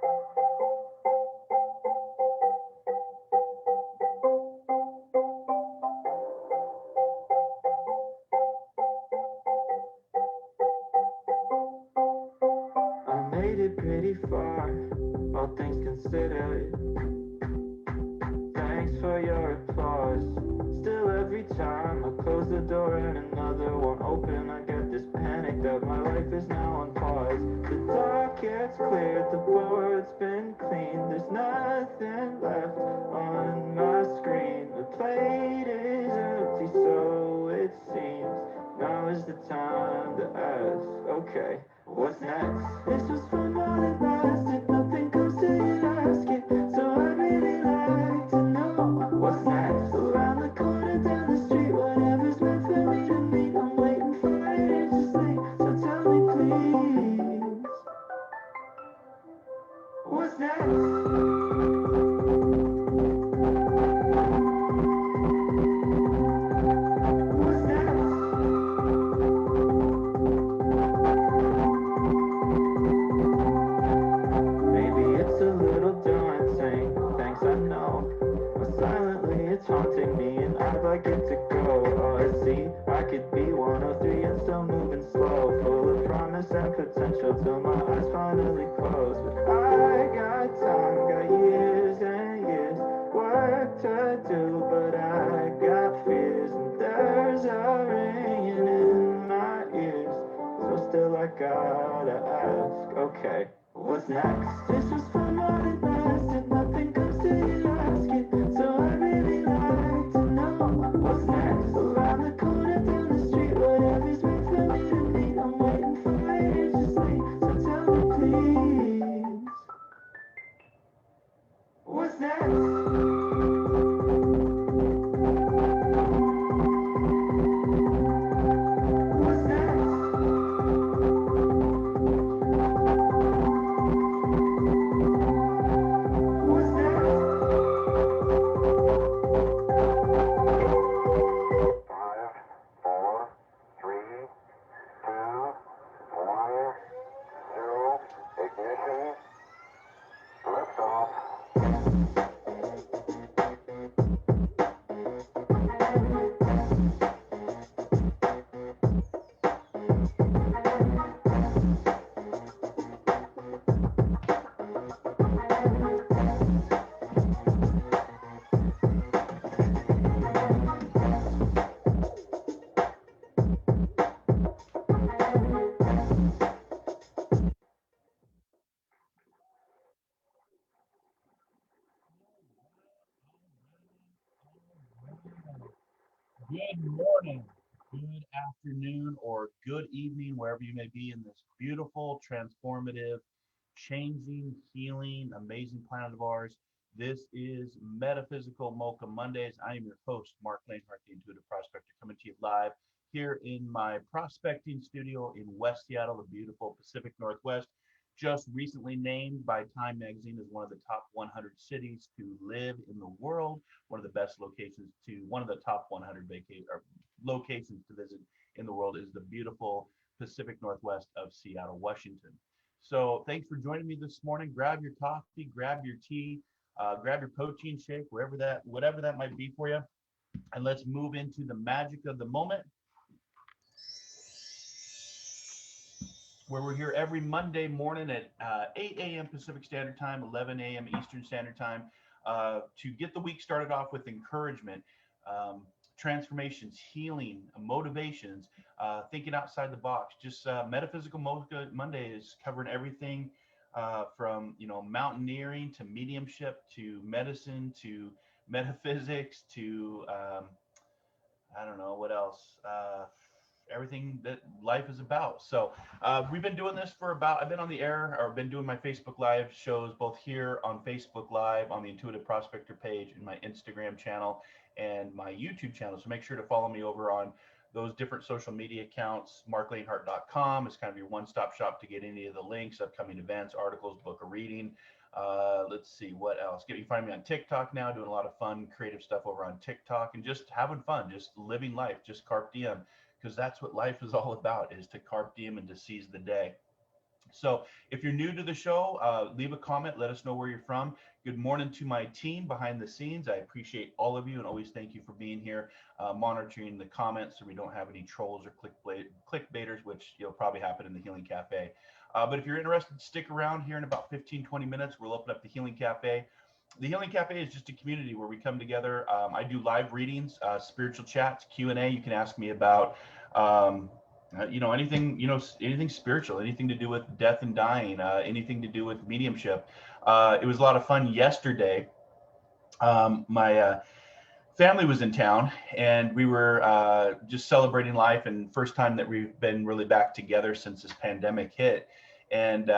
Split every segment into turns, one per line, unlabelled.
I made it pretty far, all things considered. Thanks for your applause. Still, every time I close the door and another one open, I get this panic that my life is now on pause. The dark gets cleared, the board's been cleaned. There's nothing left on my screen. The plate is empty, so it seems. Now is the time to ask, okay, what's next? This was fun while it lasted, nothing comes till you ask it. So I really like to know what's next. Around the corner, down the street, whatever's meant for me to meet. I'm waiting for it to sleep, so tell me please, what's next? What's next? Maybe it's a little daunting, thanks I know. But silently it's haunting me and I'd like it to go. Oh, I see, I could be 103 and still moving slow, full of promise and potential till my eyes finally close. But I got time, got years and years, work to do, but I got fears and there's a ringing in my ears. So still I gotta ask, okay, what's next? This was fun while it lasted, nothing comes till you ask it. So I really like to know what's next. Around the corner, down the street, whatever's meant for me to meet. I'm waiting for it to sleep, so tell me please, what's next? What's next? What's next?
5, 4, 3, 2, 1, 0, ignition, liftoff.
Good morning, good afternoon, or good evening, wherever you may be in this beautiful, transformative, changing, healing, amazing planet of ours. This is Metaphysical Mocha Mondays. I am your host, Marc Lainhart, the Intuitive Prospector, coming to you live here in my prospecting studio in West Seattle, the beautiful Pacific Northwest. Just recently named by Time Magazine as one of the top 100 cities to live in the world, one of the best locations to, one of the top 100 locations to visit in the world is the beautiful Pacific Northwest of Seattle, Washington. So thanks for joining me this morning. Grab your coffee, grab your tea, grab your protein shake, whatever that might be for you, and let's move into the magic of the moment, where we're here every Monday morning at 8 a.m. Pacific Standard Time, 11 a.m. Eastern Standard Time, to get the week started off with encouragement, transformations, healing, motivations, thinking outside the box. Just Metaphysical Mocha Monday is covering everything from mountaineering to mediumship to medicine to metaphysics to I don't know what else. Everything that life is about. So we've been doing this for I've been on the air or been doing my Facebook Live shows both here on Facebook Live on the Intuitive Prospector page and my Instagram channel and my YouTube channel. So make sure to follow me over on those different social media accounts. MarcLainhart.com is kind of your one-stop shop to get any of the links, upcoming events, articles, book a reading. Let's see what else. You can find me on TikTok now, doing a lot of fun, creative stuff over on TikTok and just having fun, just living life, just carpe diem, because that's what life is all about, is to carpe diem and to seize the day. So if you're new to the show, leave a comment. Let us know where you're from. Good morning to my team behind the scenes. I appreciate all of you and always thank you for being here, monitoring the comments so we don't have any trolls or clickbaiters, which will probably happen in the Healing Cafe. But if you're interested, stick around here in about 15-20 minutes. We'll open up the Healing Cafe. The Healing Cafe is just a community where we come together. I do live readings, spiritual chats, Q&A. You can ask me about anything, anything spiritual, anything to do with death and dying, anything to do with mediumship. It was a lot of fun yesterday. My family was in town and we were just celebrating life, and first time that we've been really back together since this pandemic hit. And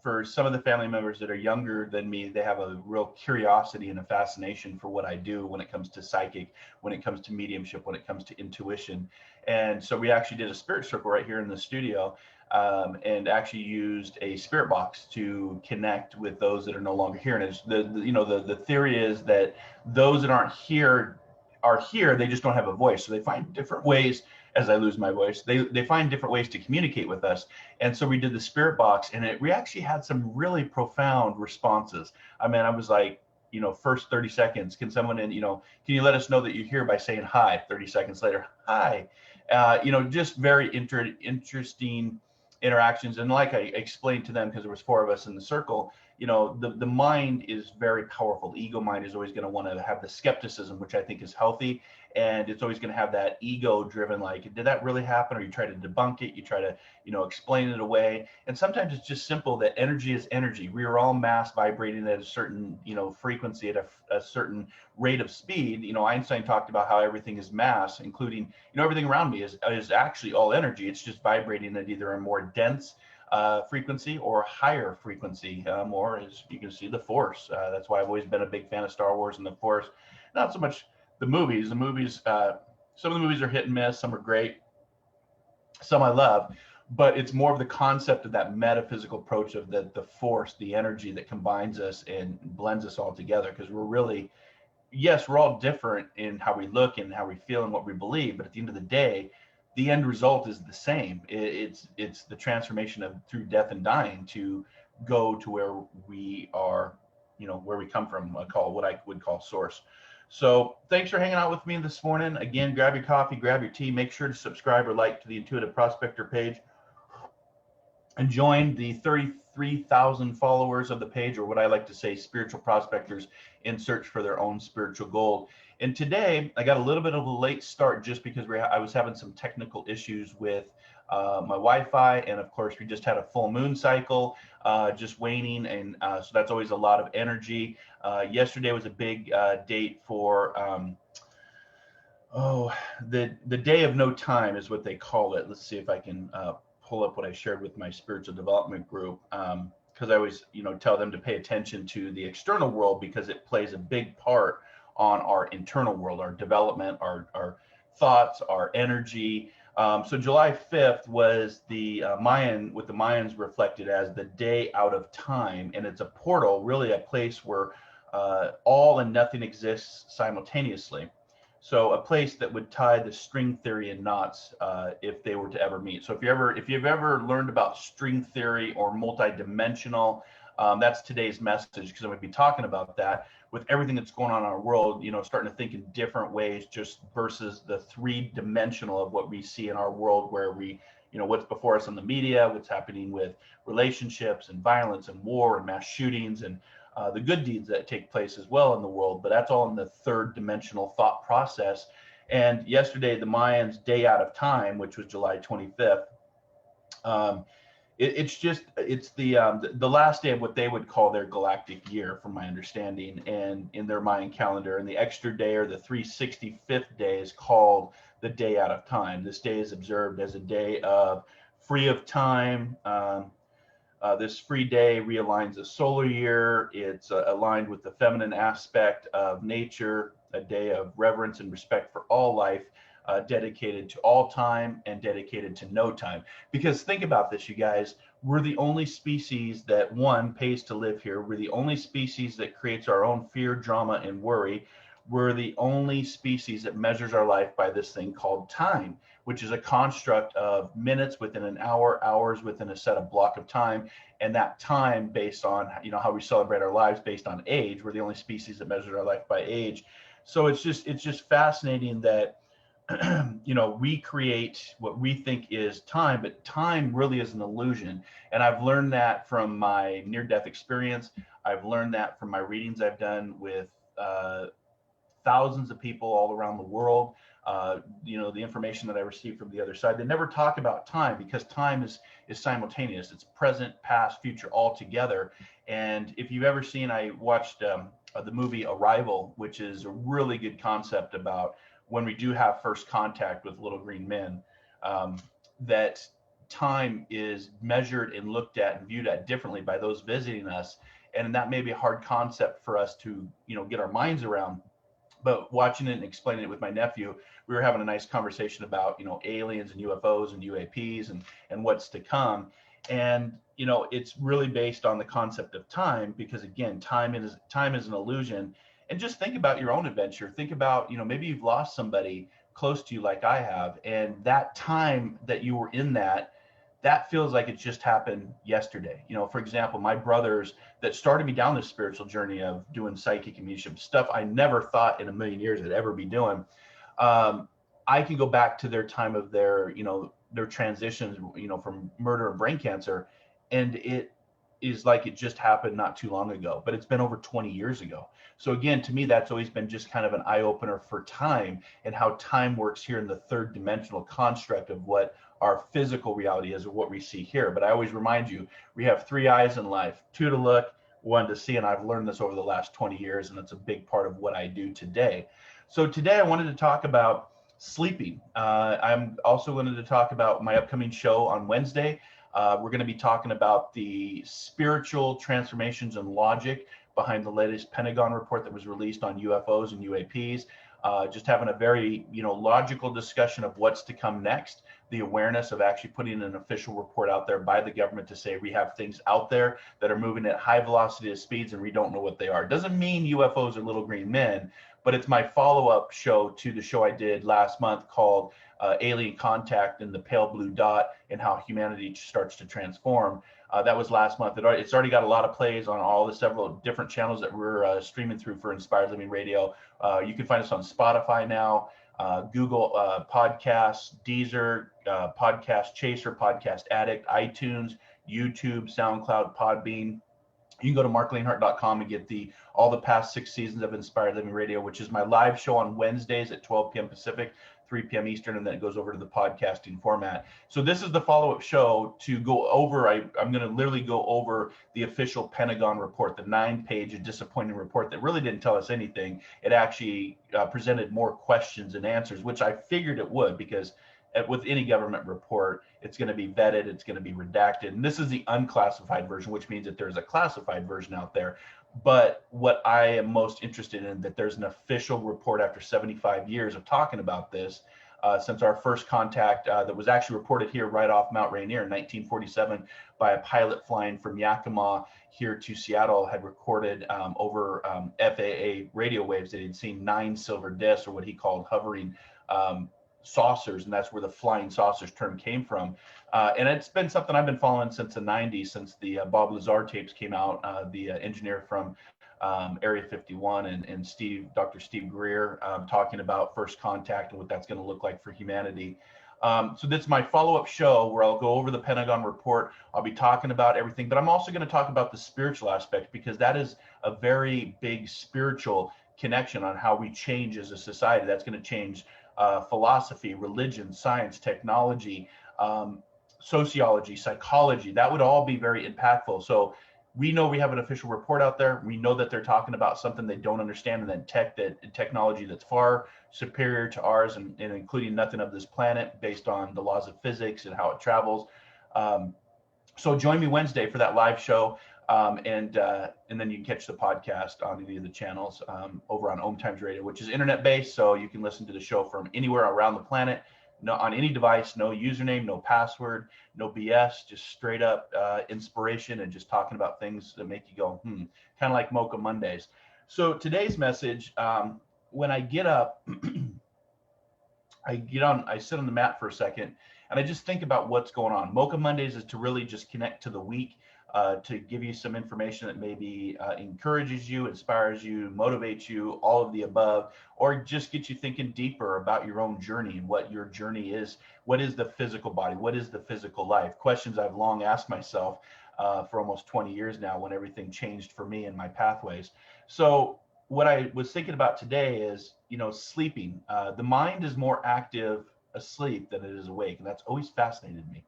for some of the family members that are younger than me, they have a real curiosity and a fascination for what I do when it comes to psychic, when it comes to mediumship, when it comes to intuition. And so we actually did a spirit circle right here in the studio, and actually used a spirit box to connect with those that are no longer here. And it's the theory is that those that aren't here are here, they just don't have a voice. So they find different ways, as I lose my voice, they find different ways to communicate with us. And so we did the spirit box, and we actually had some really profound responses. I mean, I was like, first 30 seconds, can someone can you let us know that you're here by saying hi? 30 seconds later, hi. Just very interesting interactions. And like I explained to them, because there was 4 of us in the circle, the mind is very powerful. The ego mind is always going to want to have the skepticism, which I think is healthy. And it's always going to have that ego driven, like, did that really happen? Or you try to debunk it, you try to, explain it away. And sometimes it's just simple that energy is energy. We are all mass vibrating at a certain, frequency at a certain rate of speed. Einstein talked about how everything is mass, including, everything around me is actually all energy. It's just vibrating at either a more dense frequency or higher frequency, or as you can see, the Force. That's why I've always been a big fan of Star Wars and the Force. Not so much the movies. Some of the movies are hit and miss. Some are great. Some I love. But it's more of the concept of that metaphysical approach of the Force, the energy that combines us and blends us all together. Because we're really, yes, we're all different in how we look and how we feel and what we believe. But at the end of the day, the end result is the same. It's the transformation of through death and dying to go to where we are, where we come from. What I would call source. So thanks for hanging out with me this morning. Again, grab your coffee, grab your tea, make sure to subscribe or like to the Intuitive Prospector page, and join the 33,000 followers of the page, or what I like to say, spiritual prospectors in search for their own spiritual gold. And today I got a little bit of a late start just because I was having some technical issues with my Wi-Fi, and of course we just had a full moon cycle just waning, and so that's always a lot of energy. Yesterday was a big date for the day of no time is what they call it. Let's see if I can pull up what I shared with my spiritual development group, because I always tell them to pay attention to the external world because it plays a big part on our internal world, our development, our thoughts, our energy. So July 5th was the Mayan, with the Mayans reflected as the day out of time. And it's a portal, really a place where all and nothing exists simultaneously. So a place that would tie the string theory in knots if they were to ever meet. So if you've ever learned about string theory or multidimensional, that's today's message, because I'm going to be talking about that with everything that's going on in our world, starting to think in different ways, just versus the 3-dimensional of what we see in our world, where we, what's before us in the media, what's happening with relationships and violence and war and mass shootings, and the good deeds that take place as well in the world. But that's all in the 3rd-dimensional thought process. And yesterday, the Mayans' day out of time, which was July 25th, it's the last day of what they would call their galactic year, from my understanding, and in their Mayan calendar. And the extra day, or the 365th day, is called the day out of time. This day is observed as a day of free of time. This free day realigns the solar year. It's aligned with the feminine aspect of nature, a day of reverence and respect for all life, dedicated to all time and dedicated to no time. Because think about this, you guys, we're the only species that, one, pays to live here. We're the only species that creates our own fear, drama, and worry. we're the only species that measures our life by this thing called time, which is a construct of minutes within an hour, hours within a set of block of time, and that time based on, you know, how we celebrate our lives based on age. We're the only species that measures our life by age. So it's just fascinating that you know, we create what we think is time, but time really is an illusion. And I've learned that from my near-death experience. I've learned that from my readings I've done with thousands of people all around the world. You know, the information that I received from the other side, they never talk about time, because time is simultaneous. It's present, past, future, all together. And if you've ever seen, I watched the movie Arrival, which is a really good concept about when we do have first contact with little green men, that time is measured and looked at and viewed at differently by those visiting us. And that may be a hard concept for us to, you know, get our minds around. But watching it and explaining it with my nephew, we were having a nice conversation about, you know, aliens and UFOs and UAPs and what's to come. And, you know, it's really based on the concept of time, because again, time is an illusion. And just think about your own adventure. Think about, you know, maybe you've lost somebody close to you like I have, and that time that you were in that feels like it just happened yesterday. You know, for example, my brothers that started me down this spiritual journey of doing psychic and mediumship stuff I never thought in a million years I'd ever be doing. I can go back to their time of their, you know, their transitions, you know, from murder and brain cancer, and it is like it just happened not too long ago, but it's been over 20 years ago. So again, to me, that's always been just kind of an eye opener for time and how time works here in the third dimensional construct of what our physical reality is, or what we see here. But I always remind you, we have three eyes in life, two to look, one to see. And I've learned this over the last 20 years, and it's a big part of what I do today. So today I wanted to talk about sleeping. I'm also wanted to talk about my upcoming show on Wednesday. We're going to be talking about the spiritual transformations and logic behind the latest Pentagon report that was released on UFOs and UAPs. Just having a very, you know, logical discussion of what's to come next, the awareness of actually putting an official report out there by the government to say we have things out there that are moving at high velocity speeds and we don't know what they are. It doesn't mean UFOs are little green men, but it's my follow-up show to the show I did last month called Alien Contact and the Pale Blue Dot and How Humanity Starts to Transform. That was last month. It's already got a lot of plays on all the several different channels that we're streaming through for Inspired Living Radio. You can find us on Spotify now, Google Podcasts, Deezer, Podcast Chaser, Podcast Addict, iTunes, YouTube, SoundCloud, Podbean. You can go to marclainhart.com and get all the past 6 seasons of Inspired Living Radio, which is my live show on Wednesdays at 12 p.m. Pacific, 3 p.m. Eastern, and then it goes over to the podcasting format. So this is the follow-up show to go over. I'm going to literally go over the official Pentagon report, the 9-page disappointing report that really didn't tell us anything. It actually presented more questions and answers, which I figured it would, because with any government report, it's going to be vetted, it's going to be redacted. And this is the unclassified version, which means that there's a classified version out there. But what I am most interested in, that there's an official report after 75 years of talking about this, since our first contact that was actually reported here right off Mount Rainier in 1947 by a pilot flying from Yakima here to Seattle, had recorded over FAA radio waves that he'd seen 9 silver discs, or what he called hovering saucers, and that's where the flying saucers term came from. And it's been something I've been following since the 90s, since the Bob Lazar tapes came out, the engineer from Area 51 and Dr. Steve Greer talking about first contact and what that's going to look like for humanity. So that's my follow-up show where I'll go over the Pentagon report. I'll be talking about everything, but I'm also going to talk about the spiritual aspect, because that is a very big spiritual connection on how we change as a society. That's going to change philosophy, religion, science, technology, sociology, psychology. That would all be very impactful. So we know we have an official report out there. We know that they're talking about something they don't understand, and then technology that's far superior to ours, and including nothing of this planet based on the laws of physics and how it travels. So join me Wednesday for that live show. And then you can catch the podcast on any of the channels over on Om Times Radio, which is internet based. So you can listen to the show from anywhere around the planet, on any device, no username, no password, no BS, just straight up inspiration and just talking about things that make you go, kind of like Mocha Mondays. So today's message, when I get up, I sit on the mat for a second, and I just think about what's going on. Mocha Mondays is to really just connect to the week, to give you some information that maybe encourages you, inspires you, motivates you, all of the above, or just get you thinking deeper about your own journey and what your journey is. What is the physical body? What is the physical life? Questions I've long asked myself for almost 20 years now, when everything changed for me and my pathways. So what I was thinking about today is, sleeping. The mind is more active asleep than it is awake, and that's always fascinated me.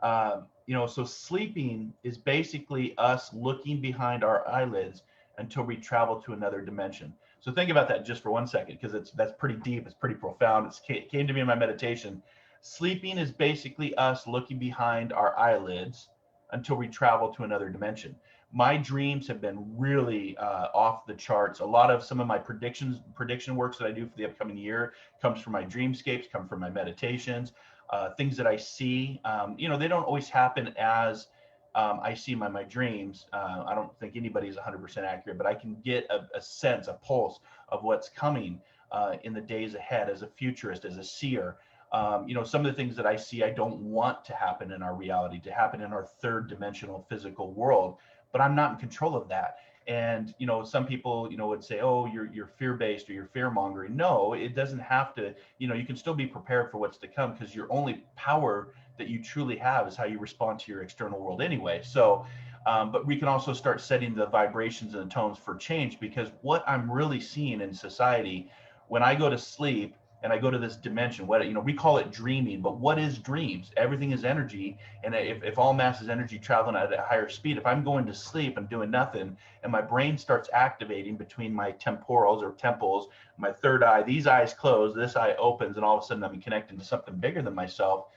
So sleeping is basically us looking behind our eyelids until we travel to another dimension. So think about that just for 1 second, because that's pretty deep, it's pretty profound. It came to me in my meditation. Sleeping is basically us looking behind our eyelids until we travel to another dimension. My dreams have been really off the charts. A lot of some of my prediction works that I do for the upcoming year comes from my dreamscapes, come from my meditations, things that I see. They don't always happen as I see my dreams. I don't think anybody's 100% accurate, but I can get a sense, a pulse of what's coming in the days ahead as a futurist, as a seer. Some of the things that I see, I don't want to happen in our reality, to happen in our third dimensional physical world, but I'm not in control of that. And, some people, would say, oh, you're fear-based or you're fear-mongering. No, it doesn't have to, you can still be prepared for what's to come, because your only power that you truly have is how you respond to your external world anyway. So, but we can also start setting the vibrations and the tones for change, because what I'm really seeing in society when I go to sleep, and I go to this dimension, we call it dreaming, but what is dreams? Everything is energy. And if all mass is energy traveling at a higher speed, if I'm going to sleep and doing nothing, and my brain starts activating between my temporals or temples, my third eye, these eyes close, this eye opens, and all of a sudden I'm connecting to something bigger than myself.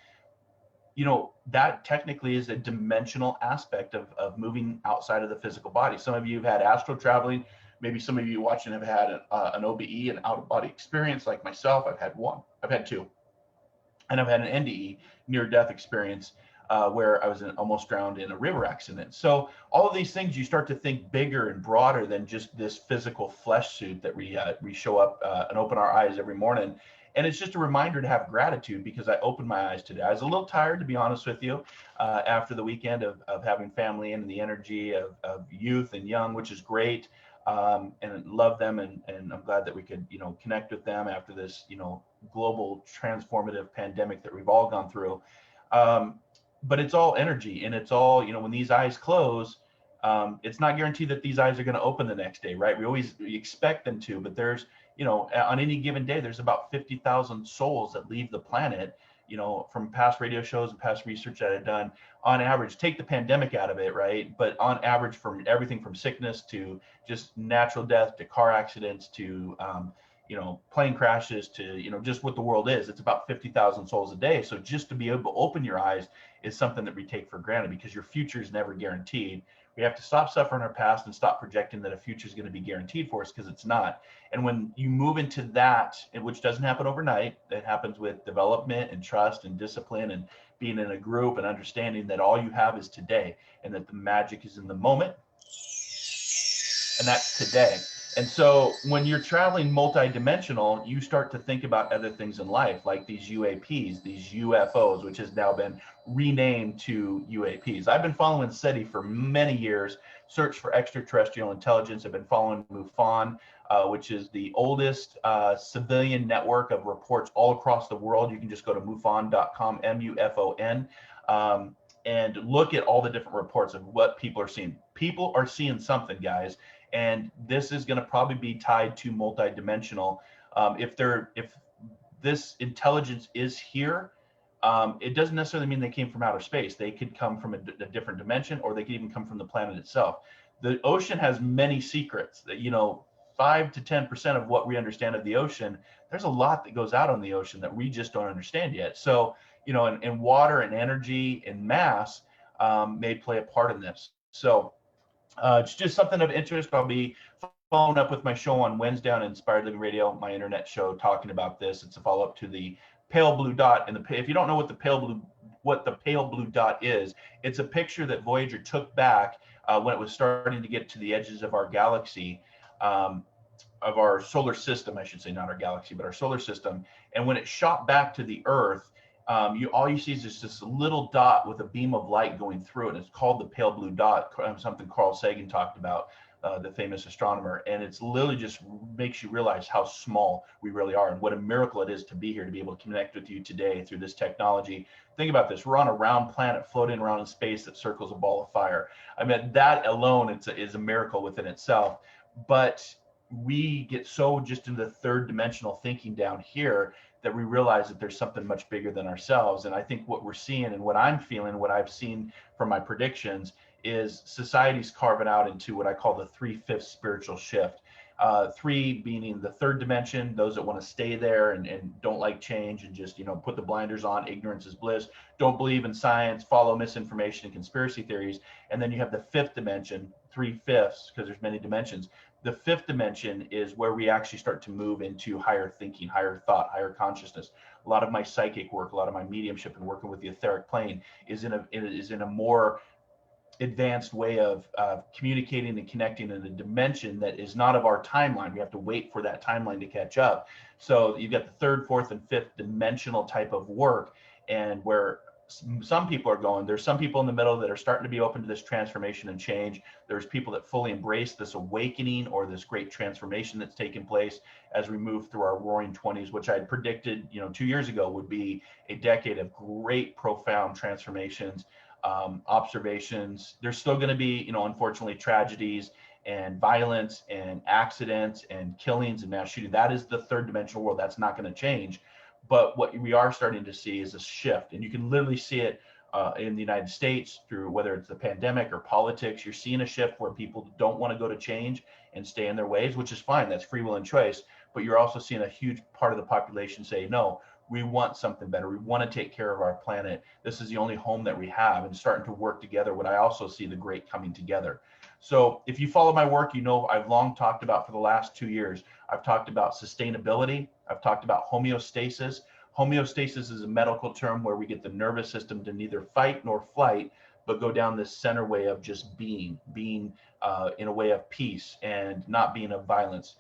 That technically is a dimensional aspect of moving outside of the physical body. Some of you have had astral traveling. Maybe some of you watching have had an OBE, an out-of-body experience like myself. I've had two. And I've had an NDE, near-death experience, where I was almost drowned in a river accident. So all of these things, you start to think bigger and broader than just this physical flesh suit that we show up and open our eyes every morning. And it's just a reminder to have gratitude, because I opened my eyes today. I was a little tired, to be honest with you, after the weekend of having family and the energy of youth and young, which is great. And love them, and I'm glad that we could connect with them after this global transformative pandemic that we've all gone through. But it's all energy, and it's all when these eyes close, it's not guaranteed that these eyes are going to open the next day, right? We expect them to, but there's on any given day there's about 50,000 souls that leave the planet. From past radio shows and past research that I've done, on average, take the pandemic out of it, right? But on average, from everything from sickness to just natural death to car accidents to, plane crashes to, just what the world is, it's about 50,000 souls a day. So just to be able to open your eyes is something that we take for granted, because your future is never guaranteed. We have to stop suffering our past and stop projecting that a future is going to be guaranteed for us, because it's not. And when you move into that, which doesn't happen overnight, it happens with development and trust and discipline and being in a group and understanding that all you have is today, and that the magic is in the moment, and that's today. And so when you're traveling multidimensional, you start to think about other things in life, like these UAPs, these UFOs, which has now been renamed to UAPs. I've been following SETI for many years, Search for Extraterrestrial Intelligence. I've been following MUFON, which is the oldest civilian network of reports all across the world. You can just go to MUFON.com, MUFON, and look at all the different reports of what people are seeing. People are seeing something, guys. And this is going to probably be tied to multidimensional. If this intelligence is here, it doesn't necessarily mean they came from outer space. They could come from a different dimension, or they could even come from the planet itself. The ocean has many secrets. That 5 to 10% of what we understand of the ocean, there's a lot that goes out on the ocean that we just don't understand yet. So and water and energy and mass may play a part in this. So it's just something of interest. I'll be following up with my show on Wednesday on Inspired Living Radio, my internet show, talking about this. It's a follow-up to the pale blue dot. And if you don't know what the pale blue dot is, it's a picture that Voyager took back when it was starting to get to the edges of our galaxy. our solar system, I should say, not our galaxy, but our solar system. And when it shot back to the Earth, all you see is just this little dot with a beam of light going through it. And it's called the pale blue dot, something Carl Sagan talked about, the famous astronomer. And it's literally just makes you realize how small we really are and what a miracle it is to be here, to be able to connect with you today through this technology. Think about this. We're on a round planet floating around in space that circles a ball of fire. I mean, that alone is a miracle within itself. But we get so just into the third dimensional thinking down here that we realize that there's something much bigger than ourselves. And I think what we're seeing and what I'm feeling, what I've seen from my predictions, is society's carving out into what I call the 3/5 spiritual shift. 3 meaning the third dimension, those that want to stay there and don't like change and just, put the blinders on, ignorance is bliss, don't believe in science, follow misinformation and conspiracy theories. And then you have the 5th dimension, 3/5, because there's many dimensions. The 5th dimension is where we actually start to move into higher thinking, higher thought, higher consciousness. A lot of my psychic work, a lot of my mediumship and working with the etheric plane is in a more advanced way of communicating and connecting in a dimension that is not of our timeline. We have to wait for that timeline to catch up. So you've got the 3rd, 4th, and 5th dimensional type of work, and where some people are going. There's some people in the middle that are starting to be open to this transformation and change. There's people that fully embrace this awakening or this great transformation that's taken place as we move through our roaring 20s, which I had predicted, 2 years ago would be a decade of great, profound transformations, observations. There's still going to be, unfortunately, tragedies and violence and accidents and killings and mass shooting. That is the 3rd dimensional world. That's not going to change. But what we are starting to see is a shift, and you can literally see it in the United States through whether it's the pandemic or politics. You're seeing a shift where people don't want to go to change and stay in their ways, which is fine. That's free will and choice. But you're also seeing a huge part of the population say, no, we want something better. We want to take care of our planet. This is the only home that we have, and starting to work together. What I also see the great coming together. So if you follow my work, I've long talked about for the last 2 years, I've talked about sustainability. I've talked about homeostasis. Homeostasis is a medical term where we get the nervous system to neither fight nor flight, but go down this center way of just being in a way of peace and not being of violence.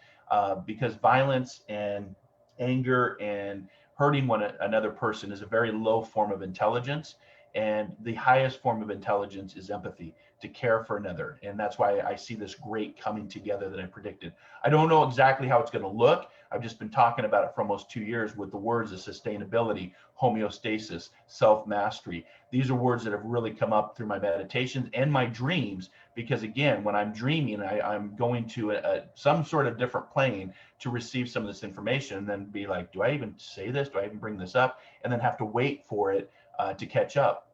Because violence and anger and hurting another person is a very low form of intelligence. And the highest form of intelligence is empathy, to care for another. And that's why I see this great coming together that I predicted. I don't know exactly how it's going to look. I've just been talking about it for almost 2 years with the words of sustainability, homeostasis, self-mastery. These are words that have really come up through my meditations and my dreams, because again, when I'm dreaming, I'm going to some sort of different plane to receive some of this information and then be like, do I even say this? Do I even bring this up? And then have to wait for it to catch up.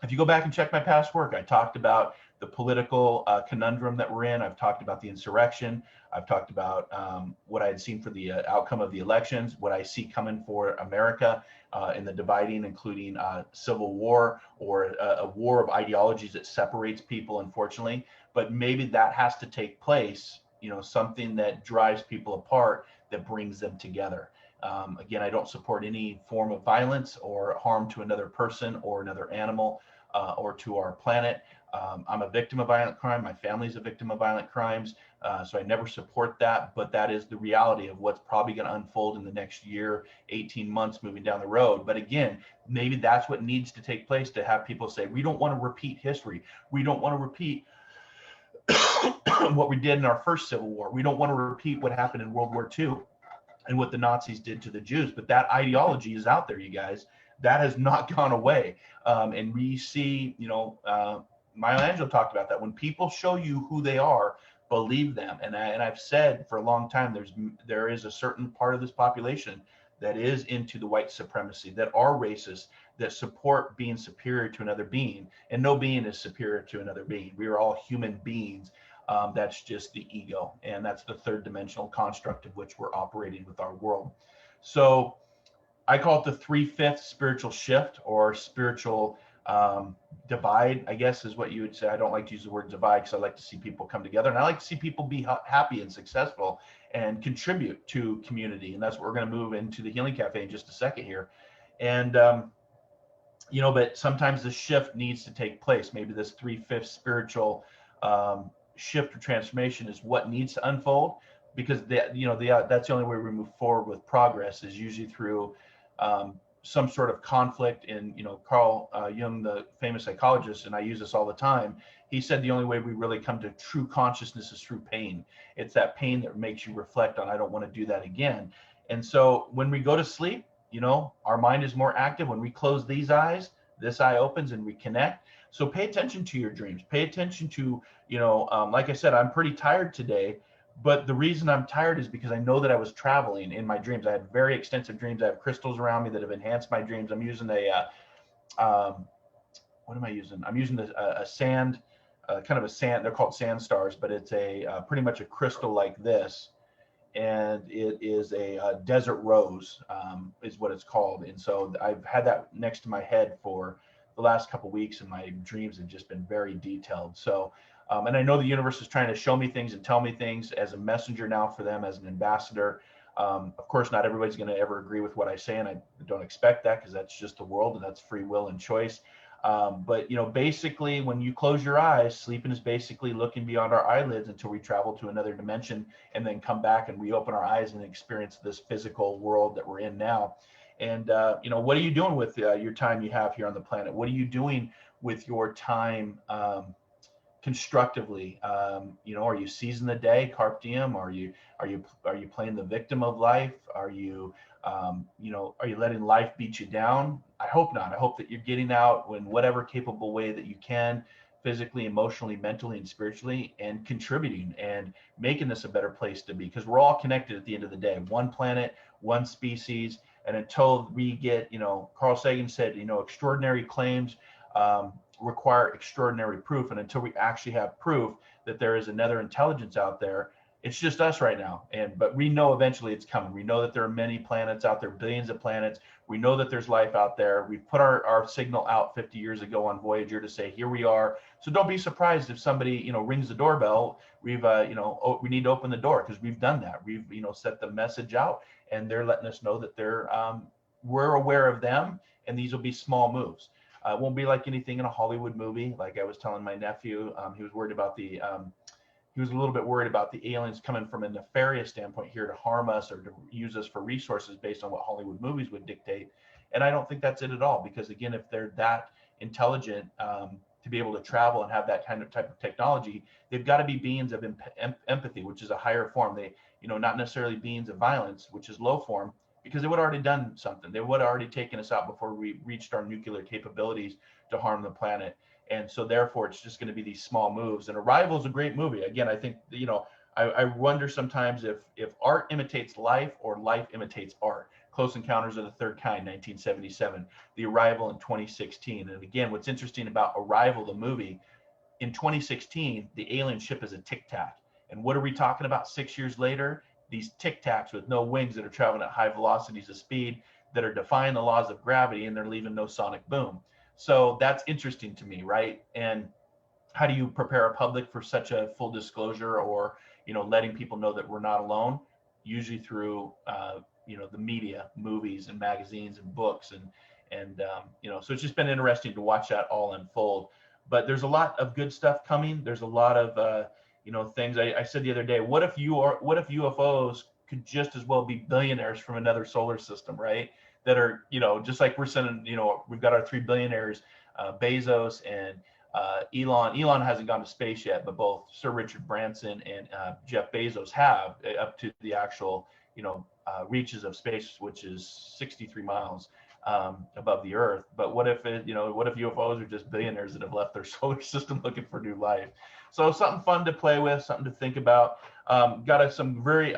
If you go back and check my past work, I talked about the political conundrum that we're in. I've talked about the insurrection. I've talked about what I had seen for the outcome of the elections, what I see coming for America in the dividing, including civil war or a war of ideologies that separates people, unfortunately. But maybe that has to take place, something that drives people apart, that brings them together. Again, I don't support any form of violence or harm to another person or another animal or to our planet. I'm a victim of violent crime. My family's a victim of violent crimes. So I never support that, but that is the reality of what's probably going to unfold in the next year, 18 months moving down the road. But again, maybe that's what needs to take place to have people say, we don't want to repeat history. We don't want to repeat what we did in our first Civil War. We don't want to repeat what happened in World War II and what the Nazis did to the Jews. But that ideology is out there, you guys. That has not gone away. And we see, Maya Angelou talked about that. When people show you who they are, believe them. And I've said for a long time, there is a certain part of this population that is into the white supremacy, that are racist, that support being superior to another being. And no being is superior to another being. We are all human beings. That's just the ego. And that's the 3rd dimensional construct of which we're operating with our world. So I call it the 3/5 spiritual shift, or spiritual divide, I guess is what you would say. I don't like to use the word divide because I like to see people come together, and I like to see people be happy and successful and contribute to community. And that's what we're going to move into the Healing Cafe in just a second here. And, but sometimes the shift needs to take place. Maybe this 3/5 spiritual shift or transformation is what needs to unfold. because that's the only way we move forward with progress is usually through some sort of conflict. And Carl Jung, the famous psychologist, and I use this all the time, he said the only way we really come to true consciousness is through pain. It's that pain that makes you reflect on, I don't want to do that again. And so when we go to sleep, our mind is more active. When we close these eyes, this eye opens and we connect. So pay attention to your dreams. Pay attention to, like I said, I'm pretty tired today, but the reason I'm tired is because I know that I was traveling in my dreams. I had very extensive dreams. I have crystals around me that have enhanced my dreams. I'm using what am I using? I'm using a sand, kind of a sand. They're called sand stars, but it's pretty much a crystal like this. And it is a desert rose, is what it's called. And so I've had that next to my head for the last couple of weeks, and my dreams have just been very detailed. So, and I know the universe is trying to show me things and tell me things as a messenger now for them, as an ambassador. Of course, not everybody's going to ever agree with what I say, and I don't expect that, because that's just the world, and that's free will and choice. But basically, when you close your eyes, sleeping is basically looking beyond our eyelids until we travel to another dimension, and then come back and reopen our eyes and experience this physical world that we're in now. And what are you doing with your time you have here on the planet? What are you doing with your time constructively? Are you seizing the day, carpe diem? Are you playing the victim of life? Are you letting life beat you down? I hope not. I hope that you're getting out in whatever capable way that you can, physically, emotionally, mentally, and spiritually, and contributing and making this a better place to be, because we're all connected at the end of the day. One planet, one species. And until we get, Carl Sagan said, extraordinary claims require extraordinary proof. And until we actually have proof that there is another intelligence out there, it's just us right now. But we know eventually it's coming. We know that there are many planets out there, billions of planets. We know that there's life out there. We put our signal out 50 years ago on Voyager to say, here we are. So don't be surprised if somebody, rings the doorbell. We need to open the door, because we've done that. We've, set the message out, and they're letting us know that we're aware of them, and these will be small moves. It won't be like anything in a Hollywood movie. Like I was telling my nephew, he was worried about he was a little bit worried about the aliens coming from a nefarious standpoint here to harm us or to use us for resources based on what Hollywood movies would dictate. And I don't think that's it at all, because again, if they're that intelligent to be able to travel and have that type of technology, they've got to be beings of empathy, which is a higher form. They, not necessarily beings of violence, which is low form, because they would have already done something. They would have already taken us out before we reached our nuclear capabilities to harm the planet. And so therefore, it's just going to be these small moves. And Arrival is a great movie. Again, I think, I wonder sometimes if art imitates life or life imitates art. Close Encounters of the Third Kind, 1977. The Arrival in 2016. And again, what's interesting about Arrival, the movie, in 2016, the alien ship is a Tic Tac. And what are we talking about 6 years later? These Tic Tacs with no wings that are traveling at high velocities of speed, that are defying the laws of gravity, and they're leaving no sonic boom. So that's interesting to me, right? And how do you prepare a public for such a full disclosure, or letting people know that we're not alone? Usually through the media, movies and magazines and books, and so it's just been interesting to watch that all unfold. But there's a lot of good stuff coming. There's a lot of things. I said the other day, what if UFOs could just as well be billionaires from another solar system, right? That are, just like we're sending, we've got our 3 billionaires, Bezos and Elon. Elon hasn't gone to space yet, but both Sir Richard Branson and Jeff Bezos have, up to the actual, reaches of space, which is 63 miles above the Earth. But what if UFOs are just billionaires that have left their solar system looking for new life? So something fun to play with, something to think about. Got some very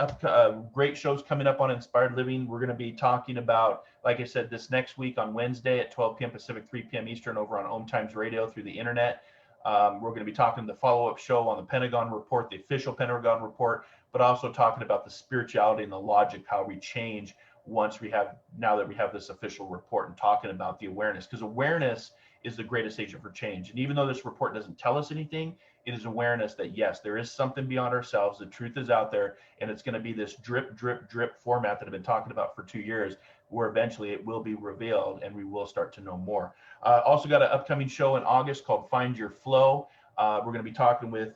great shows coming up on Inspired Living. We're going to be talking about, like I said, this next week on Wednesday at 12 p.m. Pacific, 3 p.m. Eastern, over on Om Times Radio through the internet. We're going to be talking the follow-up show on the Pentagon Report, the official Pentagon Report, but also talking about the spirituality and the logic, how we change now that we have this official report, and talking about the awareness, because awareness is the greatest agent for change. And even though this report doesn't tell us anything, it is awareness that yes, there is something beyond ourselves. The truth is out there, and it's going to be this drip, drip, drip format that I've been talking about for 2 years, where eventually it will be revealed and we will start to know more. Also got an upcoming show in August called Find Your Flow. We're going to be talking with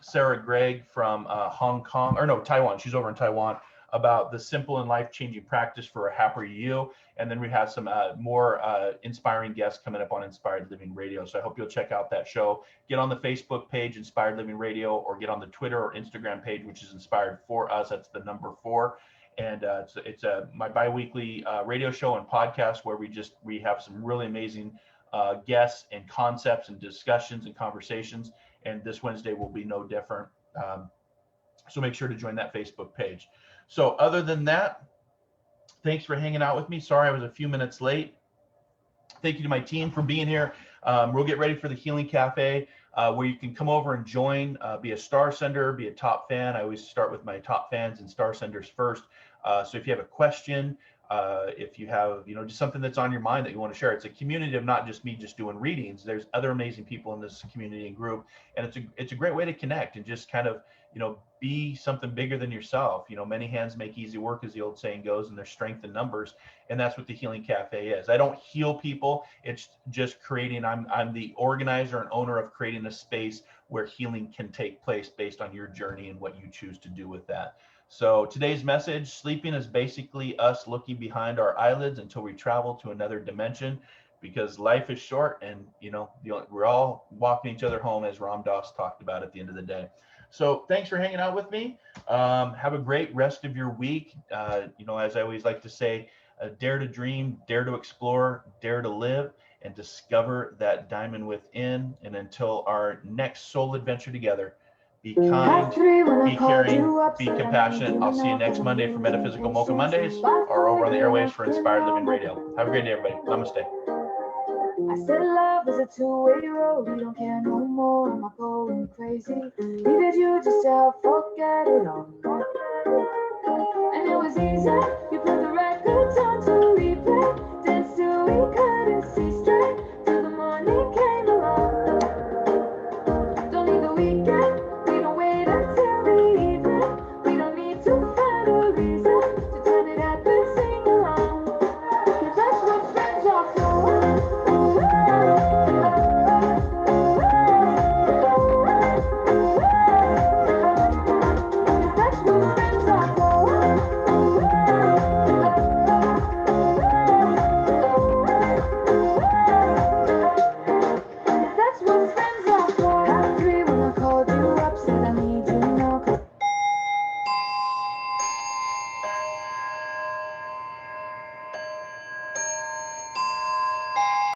Sarah Gregg from Taiwan. She's over in Taiwan, about the simple and life-changing practice for a happier you. And then we have some more inspiring guests coming up on Inspired Living Radio. So I hope you'll check out that show. Get on the Facebook page, Inspired Living Radio, or get on the Twitter or Instagram page, which is Inspired for Us. That's the number 4. And it's my bi-weekly radio show and podcast where we have some really amazing guests and concepts and discussions and conversations. And this Wednesday will be no different. So make sure to join that Facebook page. So other than that, thanks for hanging out with me. Sorry I was a few minutes late. Thank you to my team for being here. We'll get ready for the Healing Cafe, where you can come over and join, be a star sender, be a top fan. I always start with my top fans and star senders first. So if you have a question, if you have, just something that's on your mind that you want to share, it's a community of not just me just doing readings. There's other amazing people in this community and group, and it's a great way to connect and just kind of, be something bigger than yourself. Many hands make easy work, as the old saying goes, and there's strength in numbers. And that's what the Healing Cafe is. I don't heal people. It's just creating, I'm the organizer and owner of creating a space where healing can take place based on your journey and what you choose to do with that. So today's message, sleeping is basically us looking behind our eyelids until we travel to another dimension, because life is short, and we're all walking each other home, as Ram Dass talked about at the end of the day. So thanks for hanging out with me. Have a great rest of your week. As I always like to say, dare to dream, dare to explore, dare to live, and discover that diamond within. And until our next soul adventure together, be kind, be caring, be compassionate. I'll see you next Monday for Metaphysical Mocha Mondays, or over on the airwaves for Inspired Living Radio. Have a great day, everybody. Namaste.
I said love is a two-way road. You don't care no more. Am I going crazy? Needed you just to forget it all. And it was easy.